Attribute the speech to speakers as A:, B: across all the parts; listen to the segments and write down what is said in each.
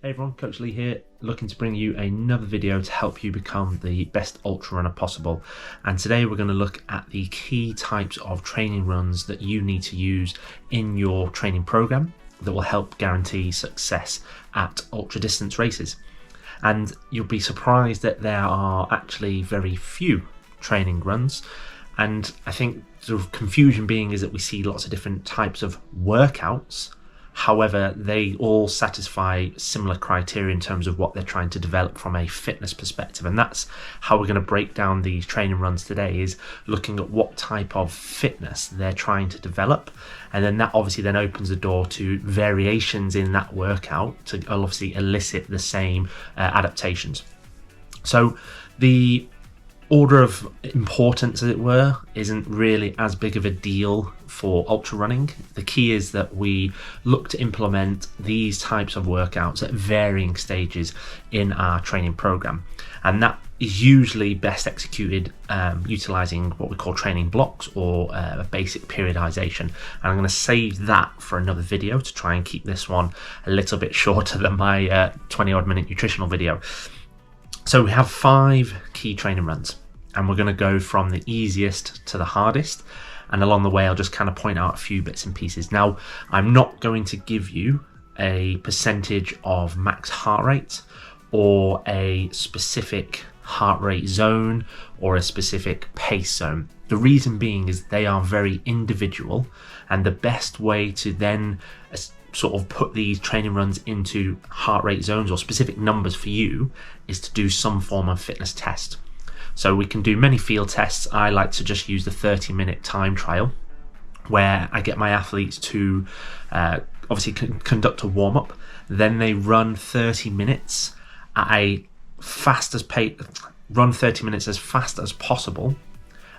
A: Hey everyone, Coach Lee here, looking to bring you another video to help you become the best ultra runner possible. And today we're going to look at the key types of training runs that you need to use in your training program that will help guarantee success at ultra distance races. And you'll be surprised that there are actually very few training runs. And I think the confusion being is that we see lots of different types of workouts. However, they all satisfy similar criteria in terms of what they're trying to develop from a fitness perspective. And that's how we're going to break down these training runs today, is looking at what type of fitness they're trying to develop. And then that obviously then opens the door to variations in that workout to obviously elicit the same adaptations. So the order of importance, as it were, isn't really as big of a deal for ultra running. The key is that we look to implement these types of workouts at varying stages in our training program, and that is usually best executed utilizing what we call training blocks or a basic periodization. And I'm going to save that for another video to try and keep this one a little bit shorter than my 20 odd minute nutritional video. So we have 5 key training runs, and we're going to go from the easiest to the hardest. And along the way, I'll just kind of point out a few bits and pieces. Now, I'm not going to give you a percentage of max heart rate or a specific heart rate zone or a specific pace zone. The reason being is they are very individual, and the best way to then sort of put these training runs into heart rate zones or specific numbers for you is to do some form of fitness test. So we can do many field tests. I like to just use the 30-minute time trial, where I get my athletes to obviously conduct a warm-up, then they run 30 minutes at a fastest pace, run 30 minutes as fast as possible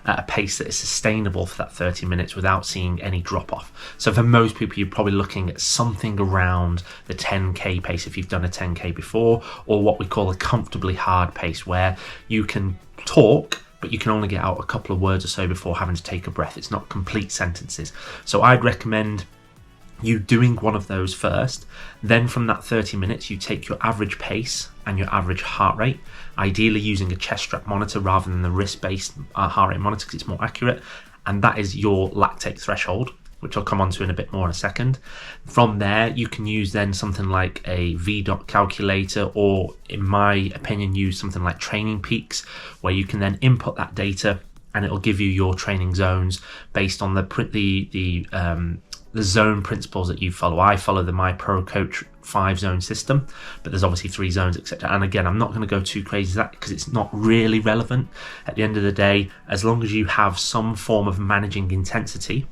A: at a pace that is sustainable for that 30 minutes without seeing any drop off. So for most people, you're probably looking at something around the 10k pace if you've done a 10k before, or what we call a comfortably hard pace, where you can talk but you can only get out a couple of words or so before having to take a breath. It's not complete sentences. So I'd recommend you doing one of those first. Then from that 30 minutes, you take your average pace and your average heart rate, ideally using a chest strap monitor rather than the wrist-based heart rate monitor, because it's more accurate. And that is your lactate threshold, which I'll come on to in a bit more in a second. From there, you can use then something like a VDOT calculator, or in my opinion, use something like Training Peaks, where you can then input that data and it'll give you your training zones based on the zone principles that you follow. I follow the My Pro Coach 5-zone system, but there's obviously 3 zones, etc. And again, I'm not going to go too crazy with that because it's not really relevant. At the end of the day, as long as you have some form of managing intensity,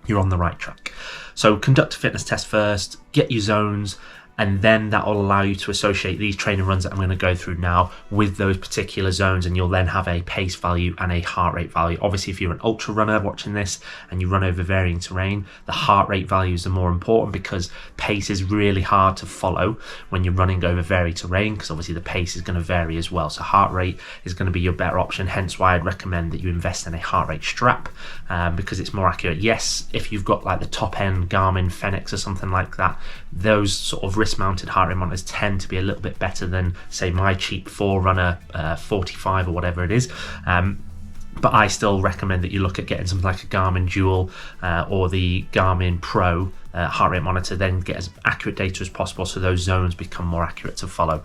A: you're on the right track. So conduct a fitness test first, get your zones, and then that will allow you to associate these training runs that I'm going to go through now with those particular zones, and you'll then have a pace value and a heart rate value. Obviously, if you're an ultra runner watching this and you run over varying terrain, the heart rate values are more important, because pace is really hard to follow when you're running over varied terrain, because obviously the pace is going to vary as well. So heart rate is going to be your better option, hence why I'd recommend that you invest in a heart rate strap, because it's more accurate. Yes, if you've got like the top end Garmin Fenix or something like that, those sort of wrist-mounted heart rate monitors tend to be a little bit better than, say, my cheap Forerunner 45 or whatever it is. But I still recommend that you look at getting something like a Garmin Dual or the Garmin Pro heart rate monitor, then get as accurate data as possible so those zones become more accurate to follow.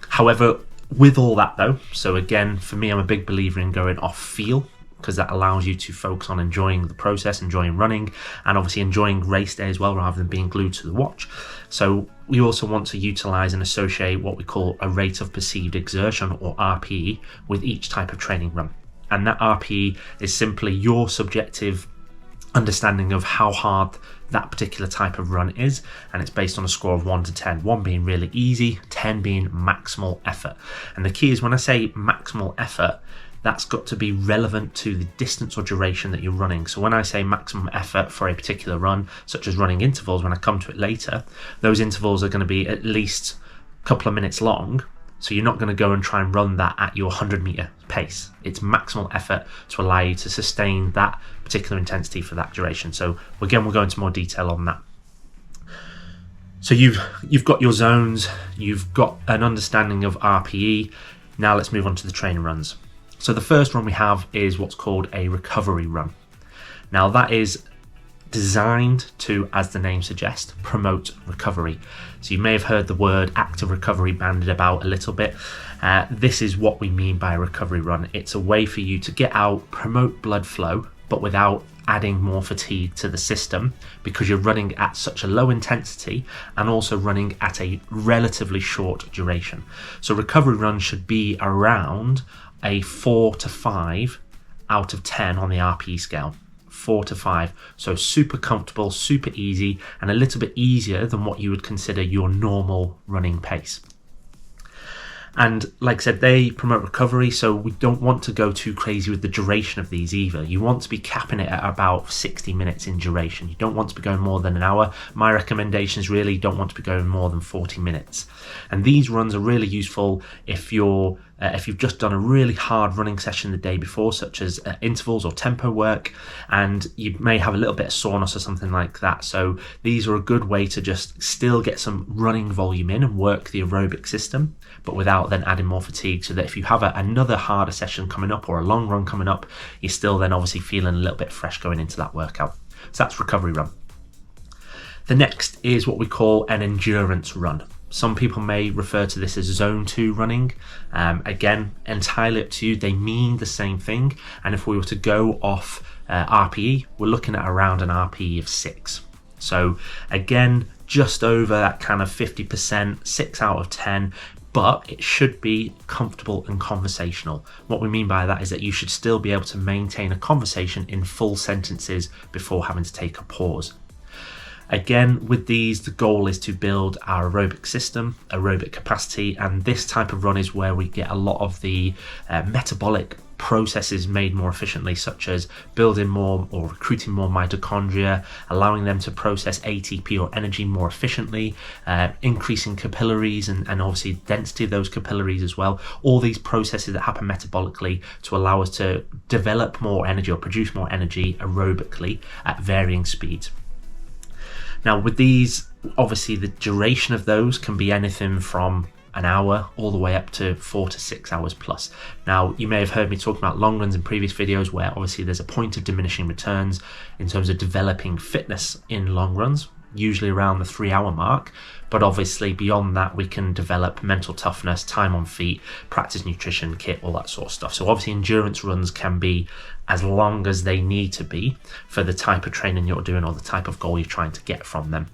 A: However, with all that though, so again, for me, I'm a big believer in going off feel, because that allows you to focus on enjoying the process, enjoying running, and obviously enjoying race day as well, rather than being glued to the watch. So we also want to utilize and associate what we call a rate of perceived exertion, or RPE, with each type of training run. And that RPE is simply your subjective understanding of how hard that particular type of run is, and it's based on a score of 1 to 10, 1 being really easy, 10 being maximal effort. And the key is, when I say maximal effort, that's got to be relevant to the distance or duration that you're running. So when I say maximum effort for a particular run, such as running intervals, when I come to it later, those intervals are going to be at least a couple of minutes long. So you're not going to go and try and run that at your 100-meter pace. It's maximal effort to allow you to sustain that particular intensity for that duration. So again, we'll go into more detail on that. So you've got your zones, you've got an understanding of RPE. Now let's move on to the training runs. So the first run we have is what's called a recovery run. Now that is designed to, as the name suggests, promote recovery. So you may have heard the word active recovery bandied about a little bit. This is what we mean by a recovery run. It's a way for you to get out, promote blood flow, but without adding more fatigue to the system, because you're running at such a low intensity and also running at a relatively short duration. So recovery runs should be around a 4 to 5 out of 10 on the RPE scale. 4 to 5. So super comfortable, super easy, and a little bit easier than what you would consider your normal running pace. And like I said, they promote recovery, so we don't want to go too crazy with the duration of these either. You want to be capping it at about 60 minutes in duration. You don't want to be going more than an hour. My recommendations really don't want to be going more than 40 minutes. And these runs are really useful if you've just done a really hard running session the day before, such as intervals or tempo work, and you may have a little bit of soreness or something like that. So these are a good way to just still get some running volume in and work the aerobic system, but without then adding more fatigue, so that if you have another harder session coming up or a long run coming up, you're still then obviously feeling a little bit fresh going into that workout. So that's recovery run. The next is what we call an endurance run. Some people may refer to this as zone 2 running. Again, entirely up to you. They mean the same thing. And if we were to go off RPE, we're looking at around an RPE of 6. So again, just over that kind of 50%, 6 out of 10. But it should be comfortable and conversational. What we mean by that is that you should still be able to maintain a conversation in full sentences before having to take a pause. Again, with these, the goal is to build our aerobic system, aerobic capacity, and this type of run is where we get a lot of the metabolic processes made more efficiently, such as building more or recruiting more mitochondria, allowing them to process ATP or energy more efficiently, increasing capillaries and obviously density of those capillaries as well. All these processes that happen metabolically to allow us to develop more energy or produce more energy aerobically at varying speeds. Now with these, obviously the duration of those can be anything from an hour all the way up to 4 to 6 hours plus. Now you may have heard me talking about long runs in previous videos, where obviously there's a point of diminishing returns in terms of developing fitness in long runs, usually around the 3-hour mark, but obviously beyond that we can develop mental toughness, time on feet, practice nutrition, kit, all that sort of stuff. So obviously endurance runs can be as long as they need to be for the type of training you're doing or the type of goal you're trying to get from them.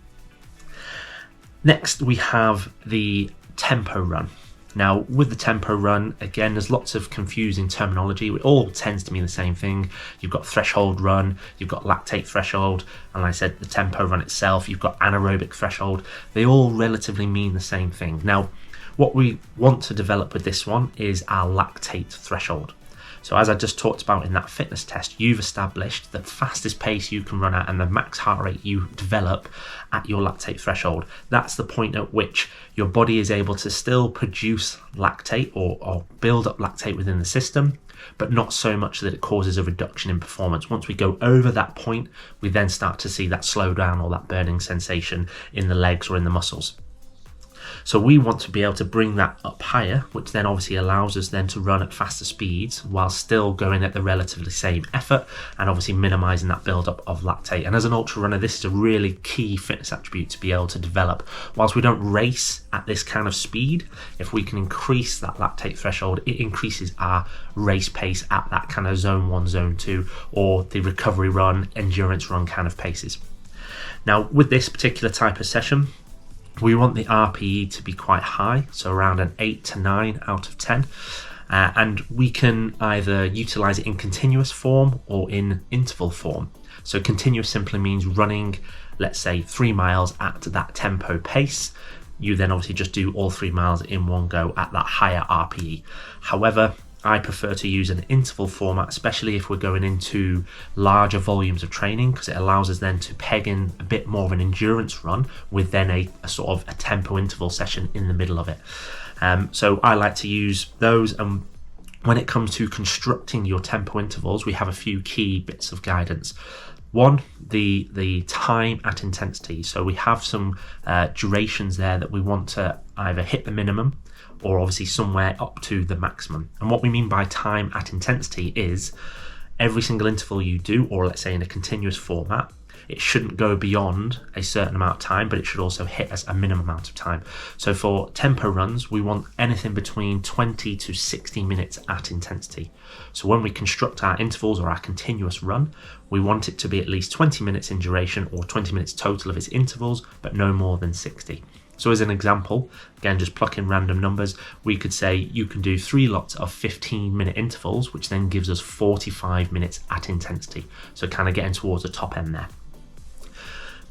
A: Next we have the tempo run. Now with the tempo run, again, there's lots of confusing terminology. It all tends to mean the same thing. You've got threshold run, you've got lactate threshold, and like I said, the tempo run itself, you've got anaerobic threshold. They all relatively mean the same thing. Now what we want to develop with this one is our lactate threshold. So as I just talked about in that fitness test, you've established the fastest pace you can run at and the max heart rate you develop at your lactate threshold. That's the point at which your body is able to still produce lactate or build up lactate within the system, but not so much that it causes a reduction in performance. Once we go over that point, we then start to see that slow down or that burning sensation in the legs or in the muscles. So we want to be able to bring that up higher, which then obviously allows us then to run at faster speeds while still going at the relatively same effort and obviously minimizing that buildup of lactate. And as an ultra runner, this is a really key fitness attribute to be able to develop. Whilst we don't race at this kind of speed, if we can increase that lactate threshold, it increases our race pace at that kind of zone 1, zone 2, or the recovery run, endurance run kind of paces. Now with this particular type of session, we want the RPE to be quite high, so around an 8 to 9 out of 10. And we can either utilize it in continuous form or in interval form. So continuous simply means running, let's say 3 miles at that tempo pace. You then obviously just do all 3 miles in one go at that higher RPE. However, I prefer to use an interval format, especially if we're going into larger volumes of training, because it allows us then to peg in a bit more of an endurance run with then a sort of a tempo interval session in the middle of it. So I like to use those. And when it comes to constructing your tempo intervals, we have a few key bits of guidance. One, the time at intensity. So we have some durations there that we want to either hit the minimum or obviously somewhere up to the maximum. And what we mean by time at intensity is every single interval you do, or let's say in a continuous format, it shouldn't go beyond a certain amount of time, but it should also hit as a minimum amount of time. So for tempo runs, we want anything between 20 to 60 minutes at intensity. So when we construct our intervals or our continuous run, we want it to be at least 20 minutes in duration, or 20 minutes total of its intervals, but no more than 60. So as an example, again, just pluck in random numbers, we could say you can do 3 lots of 15-minute intervals, which then gives us 45 minutes at intensity. So kind of getting towards the top end there.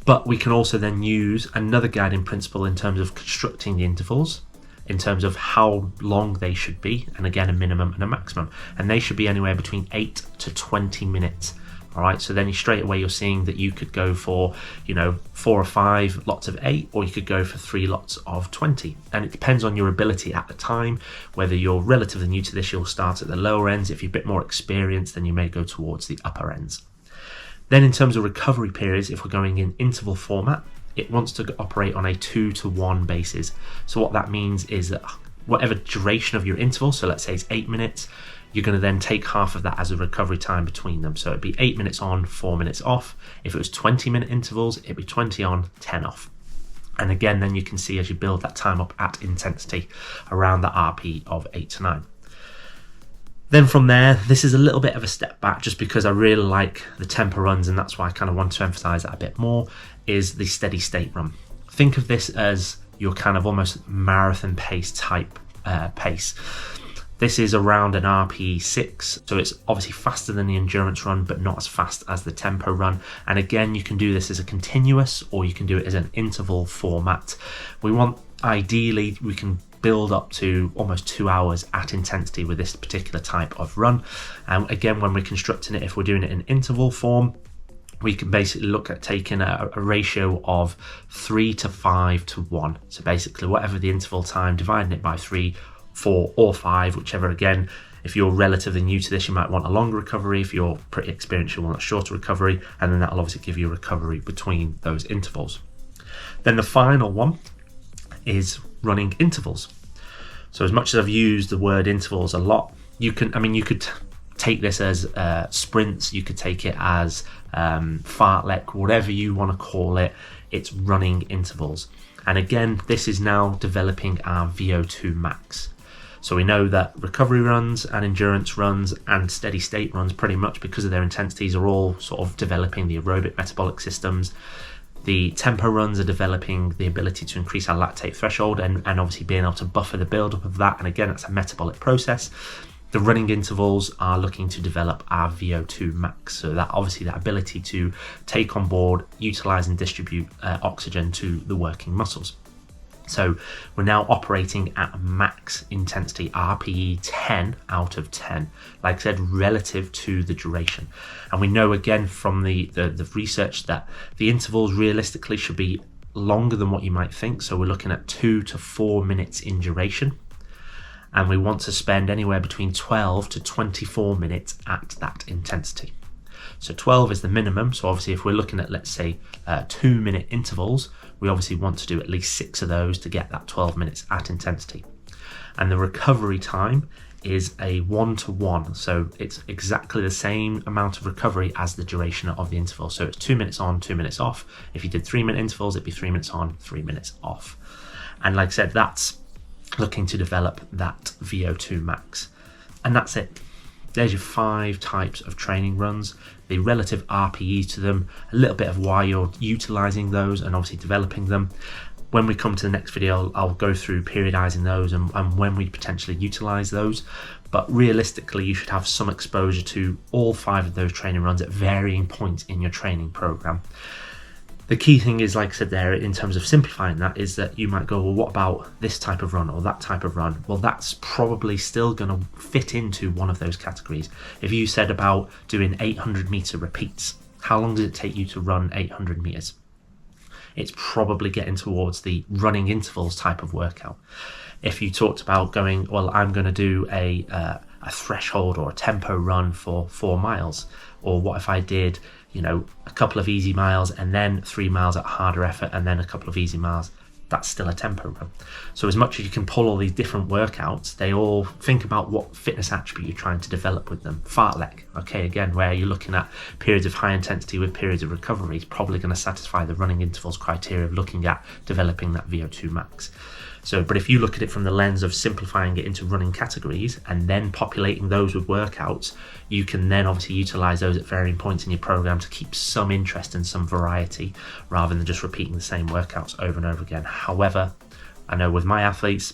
A: But we can also then use another guiding principle in terms of constructing the intervals, in terms of how long they should be, and again, a minimum and a maximum. And they should be anywhere between 8 to 20 minutes. All right, so then straight away you're seeing that you could go for, 4 or 5 lots of 8, or you could go for 3 lots of 20. And it depends on your ability at the time. Whether you're relatively new to this, you'll start at the lower ends. If you're a bit more experienced, then you may go towards the upper ends. Then in terms of recovery periods, if we're going in interval format, it wants to operate on a 2-to-1 basis. So what that means is that whatever duration of your interval, so let's say it's 8 minutes, you're going to then take half of that as a recovery time between them. So it'd be 8 minutes on, 4 minutes off. If it was 20-minute intervals, it'd be 20 on, 10 off. And again, then you can see as you build that time up at intensity around the RP of 8 to 9. Then from there, this is a little bit of a step back just because I really like the tempo runs, and that's why I kind of want to emphasize that a bit more, is the steady state run. Think of this as your kind of almost marathon pace type pace. This is around an RP 6, so it's obviously faster than the endurance run, but not as fast as the tempo run. And again, you can do this as a continuous, or you can do it as an interval format. Ideally, we can build up to almost 2 hours at intensity with this particular type of run. And again, when we're constructing it, if we're doing it in interval form, we can basically look at taking a ratio of 3 to 5 to 1. So basically whatever the interval time, dividing it by 3, 4 or 5, whichever. Again, if you're relatively new to this, you might want a longer recovery. If you're pretty experienced, you'll want a shorter recovery, and then that'll obviously give you a recovery between those intervals. Then the final one is running intervals. So as much as I've used the word intervals a lot, you could take this as sprints, you could take it as fartlek, whatever you want to call it. It's running intervals. And again, this is now developing our VO2 max. So we know that recovery runs and endurance runs and steady state runs, pretty much because of their intensities, are all sort of developing the aerobic metabolic systems. The tempo runs are developing the ability to increase our lactate threshold and obviously being able to buffer the buildup of that. And again, that's a metabolic process. The running intervals are looking to develop our VO2 max. So that obviously that ability to take on board, utilize and distribute oxygen to the working muscles. So we're now operating at max intensity, RPE 10 out of 10, like I said, relative to the duration. And we know again from the research that the intervals realistically should be longer than what you might think. So we're looking at 2 to 4 minutes in duration. And we want to spend anywhere between 12 to 24 minutes at that intensity. So 12 is the minimum. So obviously if we're looking at, let's say, 2-minute intervals, we obviously want to do at least 6 of those to get that 12 minutes at intensity. And the recovery time is a 1-to-1. So it's exactly the same amount of recovery as the duration of the interval. So it's 2 minutes on, 2 minutes off. If you did 3-minute intervals, it'd be 3 minutes on, 3 minutes off. And like I said, that's looking to develop that VO2 max. And that's it. There's your 5 types of training runs, the relative RPE to them, a little bit of why you're utilizing those and obviously developing them. When we come to the next video, I'll go through periodizing those and when we potentially utilize those. But realistically, you should have some exposure to all 5 of those training runs at varying points in your training program. The key thing is, like I said there, in terms of simplifying that, is that you might go, well, what about this type of run or that type of run? Well, that's probably still going to fit into one of those categories. If you said about doing 800 meter repeats, how long does it take you to run 800 meters? it's probably getting towards the running intervals type of workout. If you talked about going, well, I'm going to do a threshold or a tempo run for 4 miles, or what if I did, a couple of easy miles and then 3 miles at harder effort and then a couple of easy miles, that's still a tempo run. So as much as you can pull all these different workouts, they all think about what fitness attribute you're trying to develop with them. Fartlek, okay, again, where you're looking at periods of high intensity with periods of recovery, is probably going to satisfy the running intervals criteria of looking at developing that VO2 max. So, but if you look at it from the lens of simplifying it into running categories and then populating those with workouts, you can then obviously utilize those at varying points in your program to keep some interest and some variety rather than just repeating the same workouts over and over again. However, I know with my athletes,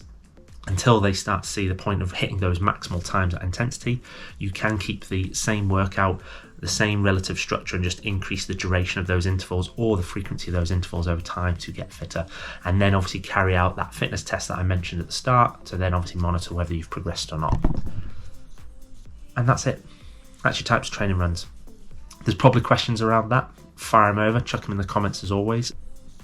A: until they start to see the point of hitting those maximal times at intensity, you can keep the same workout, the same relative structure, and just increase the duration of those intervals or the frequency of those intervals over time to get fitter. And then obviously carry out that fitness test that I mentioned at the start to then obviously monitor whether you've progressed or not. And that's it. That's your types of training runs. There's probably questions around that. Fire them over, chuck them in the comments as always.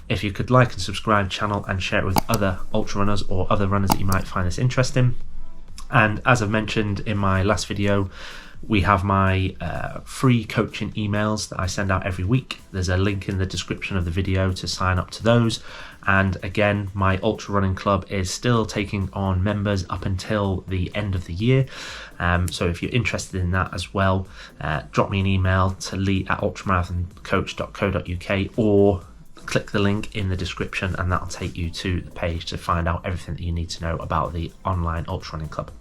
A: If you could like and subscribe to the channel and share it with other ultra runners or other runners that you might find this interesting. And as I've mentioned in my last video, we have my free coaching emails that I send out every week. There's a link in the description of the video to sign up to those. And again, my ultra running club is still taking on members up until the end of the year. So if you're interested in that as well, drop me an email to lee@ultramarathonccoach.co.uk or click the link in the description and that'll take you to the page to find out everything that you need to know about the online ultra running club.